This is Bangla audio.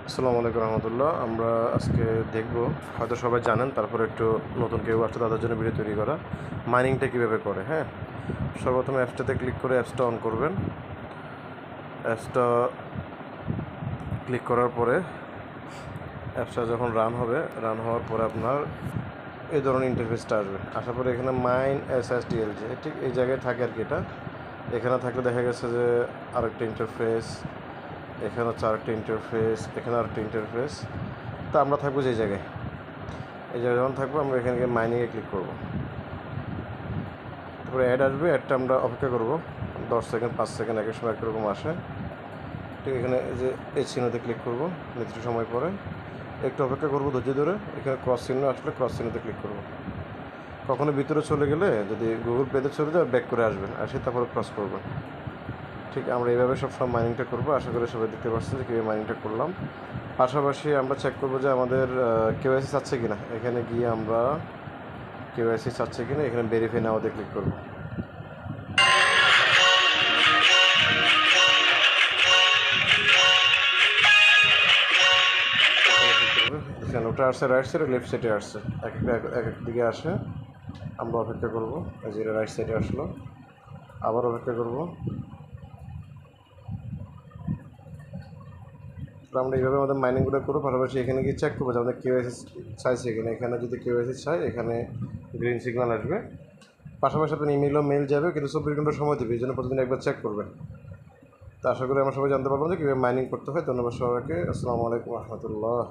আসসালামু আলাইকুম রহমতুল্লাহ। আমরা আজকে দেখব, হয়তো সবাই জানেন, তারপরে একটু নতুন কেউ আসছে তাদের জন্য ভিডিও তৈরি করা, মাইনিংটা কীভাবে করে। হ্যাঁ, সর্বপ্রথম অ্যাপসটাতে ক্লিক করে অ্যাপসটা অন করবেন। অ্যাপসটা ক্লিক করার পরে অ্যাপসটা যখন রান হওয়ার পরে আপনার এই ধরনের ইন্টারফেসটা আসবে। আসার পরে এখানে মাইন SSDLG ঠিক এই জায়গায় থাকে আর কি। এখানে থাকলে দেখা গেছে যে আরেকটা ইন্টারফেস, এখানে হচ্ছে আরেকটা ইন্টারফেস, এখানে আরেকটা ইন্টারফেস। তো আমরা থাকবো যে জায়গায়, এই জায়গায় যখন থাকবো আমরা এখানে গিয়ে মাইনিংয়ে ক্লিক করবো। তারপরে অ্যাড আসবে, অ্যাডটা আমরা অপেক্ষা করবো 10 সেকেন্ড 5 সেকেন্ড, একের সময় একরকম আসে। ঠিক এখানে যে এই চিহ্নতে ক্লিক করবো, নির্দিষ্ট সময় পরে একটু অপেক্ষা করবো ধৈর্য ধরে। এখানে ক্রস চিহ্ন আসলে ক্রস চিহ্নতে ক্লিক করবো। কখনো ভিতরে চলে গেলে যদি গুগল পেতে চলে যায় ব্যাক করে আসবেন, আসে তারপরে ক্রস করবেন। ঠিক আমরা এইভাবে সবসময় মাইনিংটা করবো। আশা করি সবাই দেখতে পাচ্ছেন যে কীভাবে মাইনিংটা করলাম। পাশাপাশি আমরা চেক করবো যে আমাদের কেওয়াইসি চাচ্ছে কিনা। এখানে গিয়ে আমরা কেওয়াইসি চাচ্ছে কিনা এখানে ভেরিফাই নাওতে ক্লিক করবো। ওটা আসছে রাইট সাইডে, লেফট সাইডে আসছে, এক এক দিকে আসে। আমরা অপেক্ষা করবো, যে রাইট সাইডে আসলো, আবার অপেক্ষা করবো। আমরা এইভাবে আমাদের মাইনিংগুলো করবো। পাশাপাশি এখানে গিয়ে চেক করবো যে আমাদের কেওয়াইসি চাইছে কিনা। এখানে যদি কেওয়াইসি চাই এখানে গ্রিন সিগন্যাল আসবে। পাশাপাশি আপনার ইমেলও মেল যাবে, কিন্তু 24 ঘন্টা সময় দেবে, এই জন্য প্রতিদিন একবার চেক করবেন। তো আশা করি আমরা সবাই জানতে পারবো যে কীভাবে মাইনিং করতে হয়। ধন্যবাদ সবাইকে। আসসালামু আলাইকুম রহমতুল্লাহ।